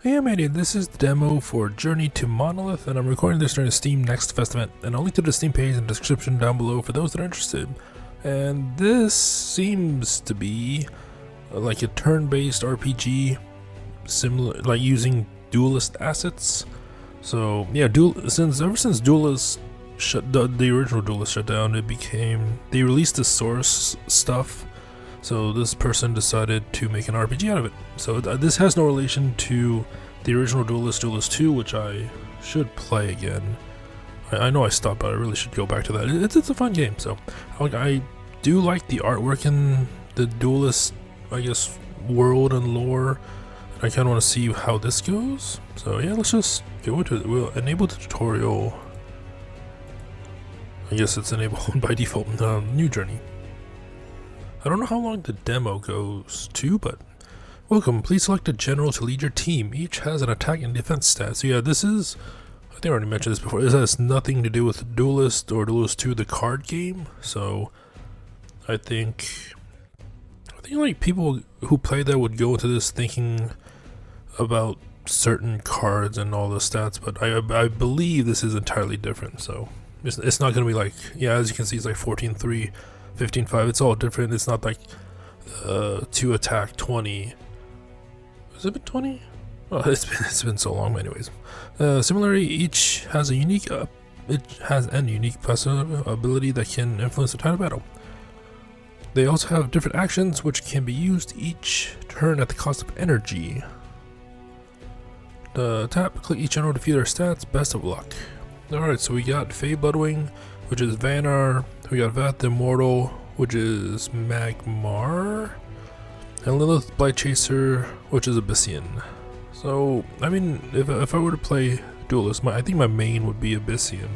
Hey Mandy, this is the demo for Journey to Monolith, and I'm recording this during the Steam Next Fest event, and I'll link to the Steam page in the description down below for those that are interested. And this seems to be like a turn-based RPG, similar, like using Duelyst assets. So yeah, ever since Duelyst the original Duelyst shut down, they released the source stuff. So this person decided to make an RPG out of it. So this has no relation to the original Duelyst 2, which I should play again. I know I stopped, but I really should go back to that. It's a fun game. So I do like the artwork in the Duelyst, I guess, world and lore. I kind of want to see how this goes. So yeah, let's just go into it. We'll enable the tutorial. I guess it's enabled by default. New journey. I don't know how long the demo goes to, but welcome. Please select a general to lead your team. Each has an attack and defense stat. So yeah, this is, I think I already mentioned this before, this has nothing to do with Duelyst or Duelyst 2, the card game. So I think like people who play that would go into this thinking about certain cards and all the stats, but I believe this is entirely different. So it's not going to be like, yeah, as you can see, it's like 14-3. 15-5, it's all different. It's not like 2 attack 20. Has it been 20? Well, it's been so long, anyways. Similarly, each has a unique passive ability that can influence the tide of battle. They also have different actions which can be used each turn at the cost of energy. Click each general to view their stats. Best of luck. Alright, so we got Faye Bloodwing, which is Vanar. We got Vat the Immortal, which is Magmar, and Lilith Blightchaser, which is Abyssian. So, I mean, if I were to play Duelyst, I think my main would be Abyssian.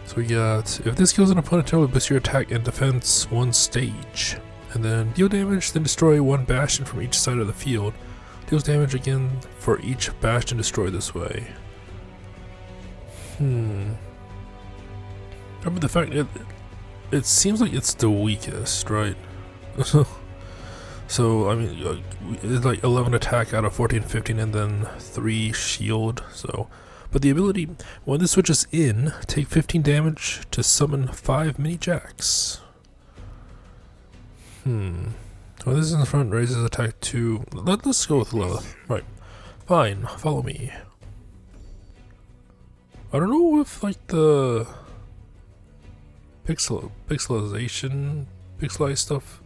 So we got, if this kills an opponent, it will boost your attack and defense 1 stage. And then deal damage, then destroy 1 bastion from each side of the field. Deals damage again for each bastion destroyed this way. Remember the fact it seems like it's the weakest, right? So I mean, it's like 11 attack out of 14-15, and then 3 shield. So, but the ability, when this switches in, take 15 damage to summon 5 mini jacks. Well, this is in the front, raises attack to. Let's go with Lilith. Right, fine. Follow me. I don't know if like the pixelized stuff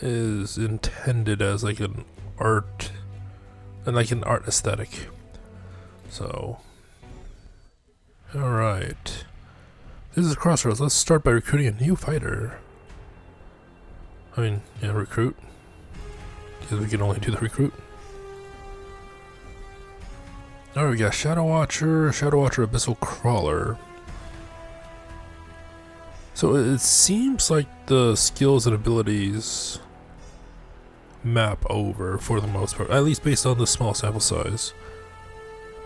is intended as like an art aesthetic. So, alright. This is Crossroads. Let's start by recruiting a new fighter. I mean, yeah, recruit. Because we can only do the recruit. Alright, we got Shadow Watcher, Abyssal Crawler. So it seems like the skills and abilities map over for the most part, at least based on the small sample size.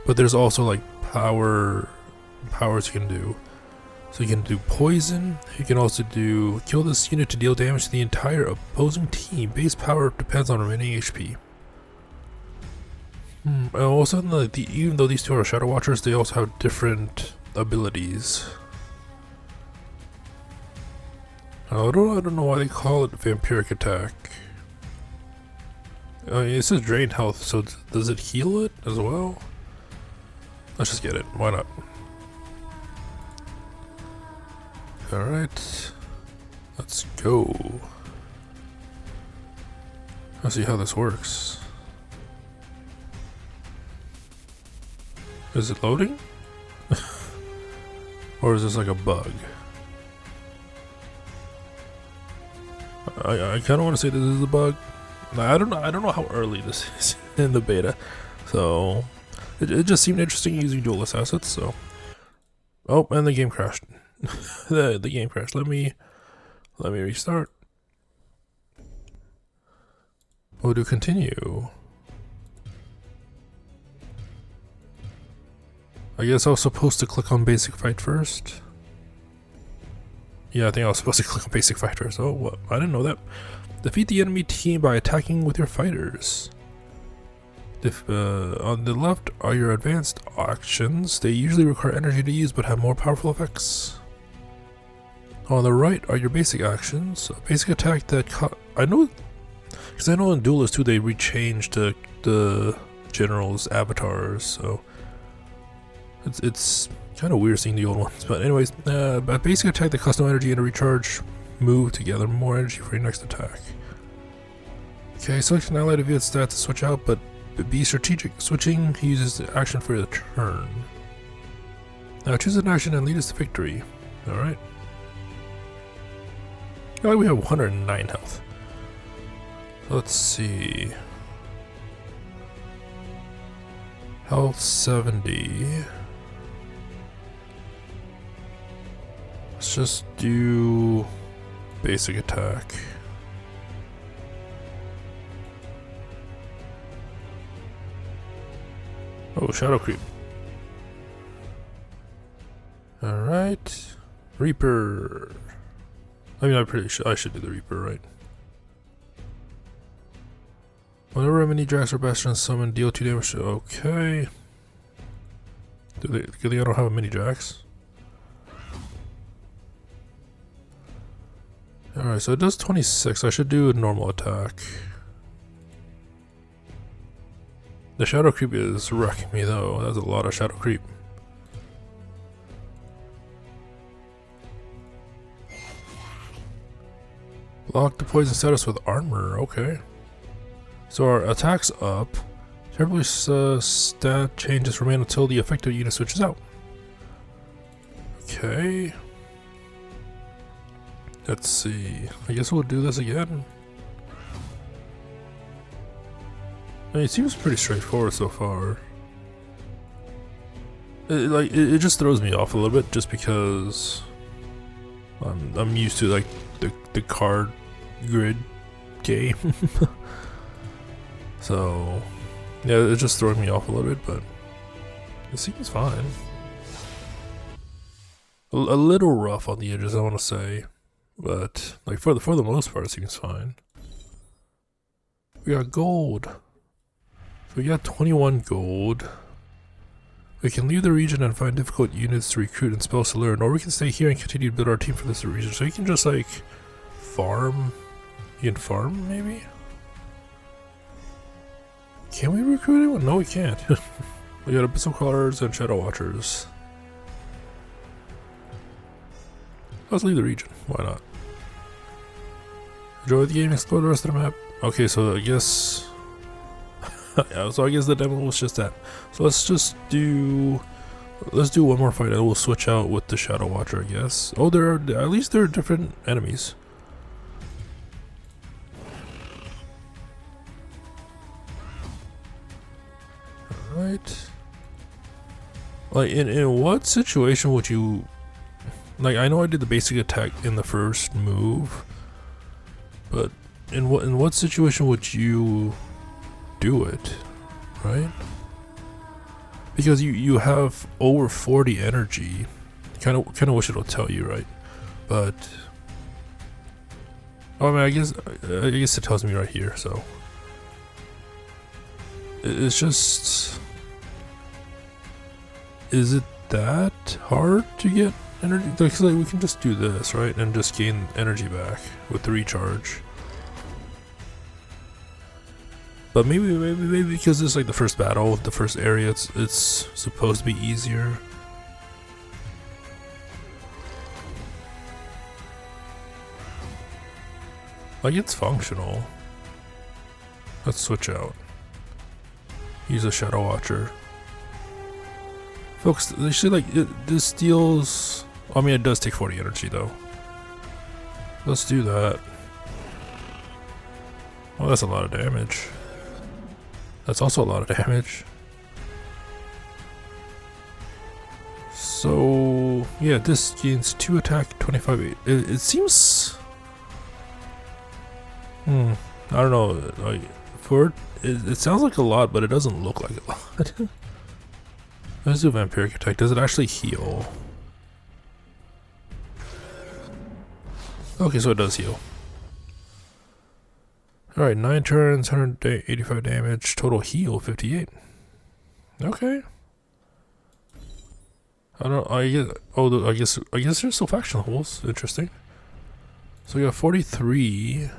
But there's also like powers you can do. So you can do poison, you can also do kill this unit to deal damage to the entire opposing team. Base power depends on remaining HP. And also, even though these two are Shadow Watchers, they also have different abilities. I don't know why they call it Vampiric Attack. It says drain health, so does it heal it as well? Let's just get it. Why not? Alright. Let's go. Let's see how this works. Is it loading? Or is this like a bug? I kind of want to say this is a bug. I don't know how early this is in the beta, so it just seemed interesting using Duelyst assets. So, oh, and the game crashed. the game crashed. Let me restart. We'll do continue. I guess I was supposed to click on basic fight first. Yeah, I think I was supposed to click on basic fight first. Oh, what? I didn't know that. Defeat the enemy team by attacking with your fighters. If on the left are your advanced actions, they usually require energy to use but have more powerful effects. On the right are your basic actions. A basic attack that I know in Duelyst 2 they rechanged the generals' avatars, so it's kind of weird seeing the old ones. But anyways, a basic attack that costs no energy and a recharge move to gather more energy for your next attack. Okay, select an ally to view its stats to switch out, but be strategic. Switching uses the action for the turn. Now choose an action and lead us to victory. Alright. Oh, we have 109 health. Let's see. Health 70. Let's just do basic attack. Oh, shadow creep. Alright. Reaper. I mean, I'm pretty sure I should do the Reaper, right? Whenever a mini Drax or Bastion summon, deal 2 damage to. Okay. Do they don't have a mini Drax? Alright, so it does 26. I should do a normal attack. The shadow creep is wrecking me though. That's a lot of shadow creep. Lock the poison status with armor. Okay. So our attack's up. Terribly stat changes remain until the affected unit switches out. Okay. Let's see. I guess we'll do this again. I mean, it seems pretty straightforward so far. It just throws me off a little bit just because I'm used to like the card grid game. So yeah, it's just throwing me off a little bit, but it seems fine. A little rough on the edges, I want to say, but like for the most part, it seems fine. We got gold. So we got 21 gold. We can leave the region and find difficult units to recruit and spells to learn, or we can stay here and continue to build our team for this region. So you can just like farm. You can farm maybe? Can we recruit anyone? No, we can't. We got Abyssal Crawlers and Shadow Watchers. Let's leave the region. Why not? Enjoy the game, explore the rest of the map. Okay, so I guess... yeah, so I guess the demo was just that. So let's just do... Let's do one more fight and we'll switch out with the Shadow Watcher, I guess. Oh, at least there are different enemies. Alright. Like, in what situation would you... Like, I know I did the basic attack in the first move, but in what situation would you do it, right? Because you have over 40 energy. Kind of wish it'll tell you, right? But oh, I mean, I guess it tells me right here. So it's just, is it that hard to get energy? Because like we can just do this, right, and just gain energy back with the recharge. But maybe because it's like the first battle, the first area, it's supposed to be easier. Like, it's functional. Let's switch out. Use a Shadow Watcher. Folks, they should like this deals. I mean, it does take 40 energy though. Let's do that. Oh, that's a lot of damage. That's also a lot of damage. So yeah, this gains 2 attack, 25. It seems. I don't know. Like for it sounds like a lot, but it doesn't look like a lot. Let's do Vampiric Attack. Does it actually heal? Okay, so it does heal. Alright, 9 turns, 185 damage, total heal 58. Okay. I don't. I guess. Oh, I guess there's still faction levels. Interesting. So we got 43.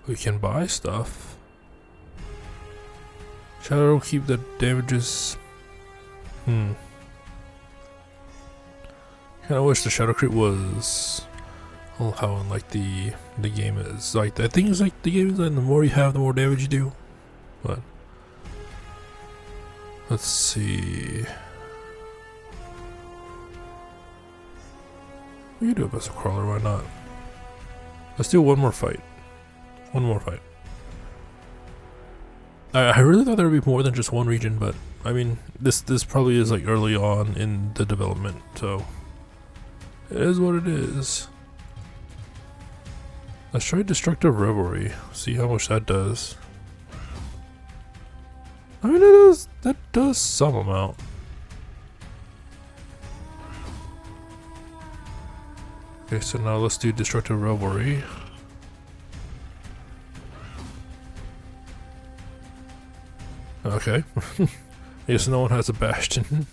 We can buy stuff. Shadow keep the damages. Kinda wish the shadow creep was how like the game is. Like I think it's like the game is like the more you have, the more damage you do. But let's see. We can do a vessel crawler, why not? Let's do one more fight. One more fight. I really thought there would be more than just one region, but I mean, this probably is like early on in the development, so it is what it is. Let's try Destructive Revelry, see how much that does. I mean, that does some amount. Okay, so now let's do Destructive Revelry. Okay. Yes, no one has a Bastion.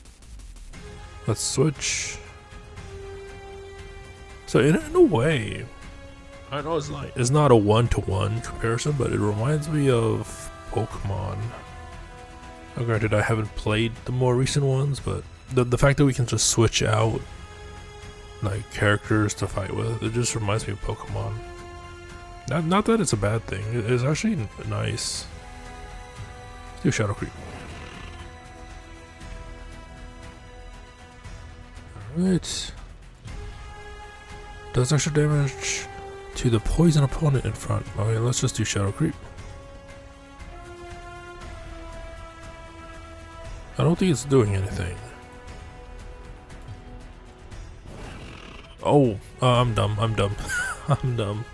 Let's switch. So in a way, I know it's not a one-to-one comparison, but it reminds me of Pokemon. Now, granted, I haven't played the more recent ones, but the fact that we can just switch out like characters to fight with, it just reminds me of Pokemon. Not that it's a bad thing. It's actually nice. Let's do Shadow Creep. Alright. Does extra damage to the poison opponent in front. Okay, let's just do Shadow Creep. I don't think it's doing anything. Oh, I'm dumb. I'm dumb.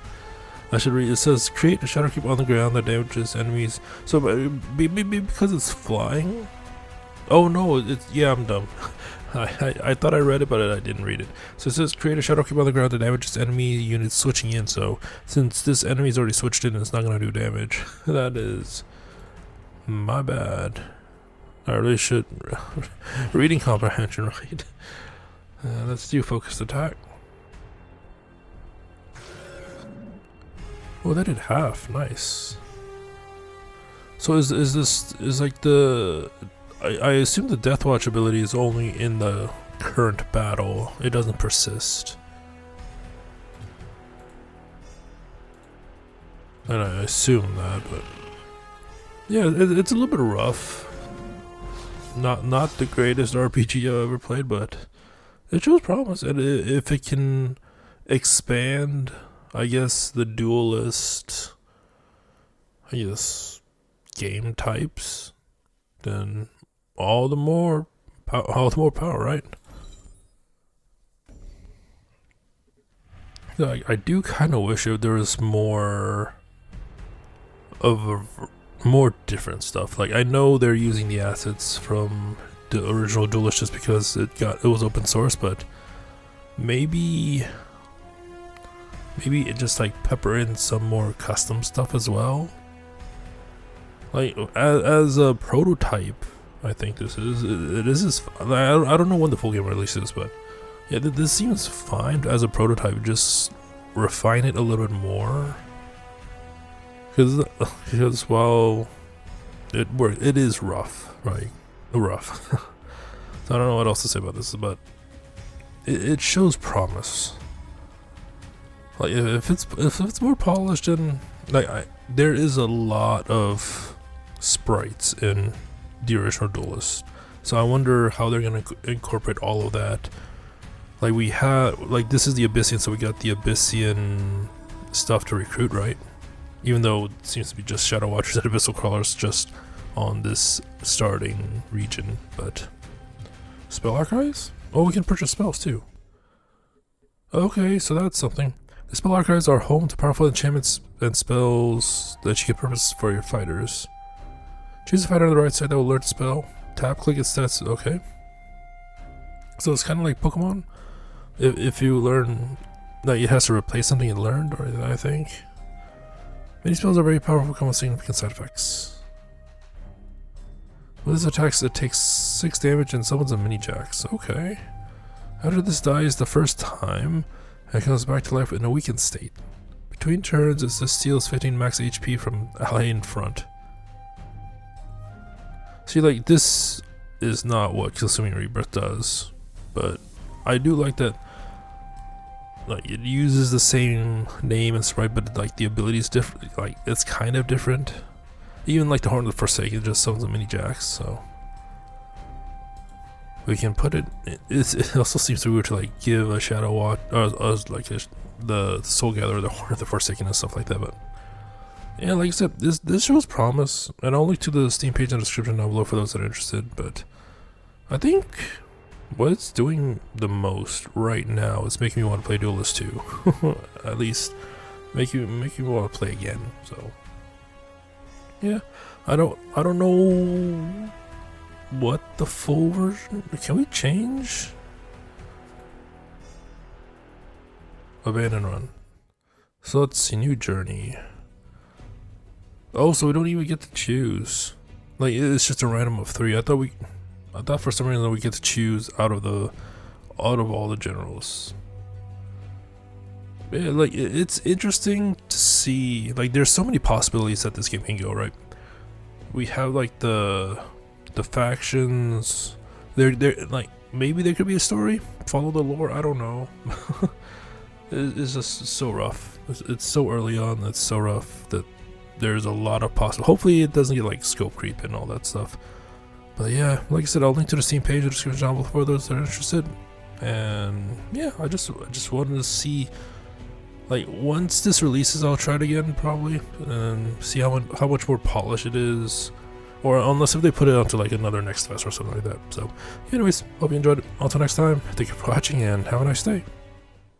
I should read. It says create a shadow creep on the ground that damages enemies. So maybe because it's flying. Oh no, yeah, I'm dumb. I thought I read it, but I didn't read it. So it says create a shadow creep on the ground that damages enemy units switching in. So since this enemy's already switched in, it's not gonna do damage. That is my bad. I really should reading comprehension, right? Let's do focused attack. Oh, that did half. Nice. So is like the I assume the Death Watch ability is only in the current battle. It doesn't persist. And I assume that, but yeah, it's a little bit rough. Not the greatest RPG I've ever played, but it shows promise. And if it can expand, I guess, the Duelyst, game types, then all the more power, right? I do kind of wish if there was more different stuff. Like, I know they're using the assets from the original Duelyst just because it was open source, but maybe it just like pepper in some more custom stuff as well. Like as a prototype, I think it is. I don't know when the full game releases, but yeah, this seems fine as a prototype. Just refine it a little bit more, because while it is rough, right? Rough. So I don't know what else to say about this, but it shows promise. Like if it's more polished, and like there is a lot of sprites in the original Duelyst, so I wonder how they're gonna incorporate all of that. Like we have, like this is the Abyssian, so we got the Abyssian stuff to recruit, right? Even though it seems to be just Shadow Watchers and Abyssal Crawlers just on this starting region, but spell archives? Oh, we can purchase spells too. Okay, so that's something. The spell archives are home to powerful enchantments and spells that you can purchase for your fighters. Choose a fighter on the right side that will learn the spell. Tap, click its stats. Okay. So it's kind of like Pokemon. If you learn, like it has to replace something you learned, or I think. Many spells are very powerful, come with significant side effects. With this attacks, it takes 6 damage and summons a mini Jax. Okay. After this dies the first time, it comes back to life in a weakened state. Between turns, it steals 15 max HP from ally in front. See, like, this is not what Consuming Rebirth does, but I do like that. Like, it uses the same name and sprite, but like the ability is different. Like, it's kind of different. Even like the Horn of the Forsaken just summons a mini Jax, so we can put it. It also seems weird to like give a Shadow Watch or like the Soul Gatherer, the Horn of the Forsaken, and stuff like that. But yeah, like I said, this shows promise, and I'll link to the Steam page in the description down below for those that are interested. But I think what it's doing the most right now is making me want to play Duelyst 2. At least making me want to play again. So yeah, I don't know what the full version. Can we change? Abandon run. So let's see, new journey. Oh, so we don't even get to choose. Like, it's just a random of 3. I thought for some reason we get to choose out of all the generals. Yeah, like, it's interesting to see. Like, there's so many possibilities that this game can go, right? We have like the factions. They're like, maybe there could be a story. Follow the lore. I don't know. It's just so rough. It's so early on. It's so rough that there's a lot of possible. Hopefully, it doesn't get like scope creep and all that stuff. But yeah, like I said, I'll link to the Steam page in the description down below for those that are interested. And yeah, I just wanted to see, like, once this releases, I'll try it again probably and see how much more polished it is, or unless if they put it onto like another Next Fest or something like that. So anyways, hope you enjoyed it. Until next time, thank you for watching and have a nice day.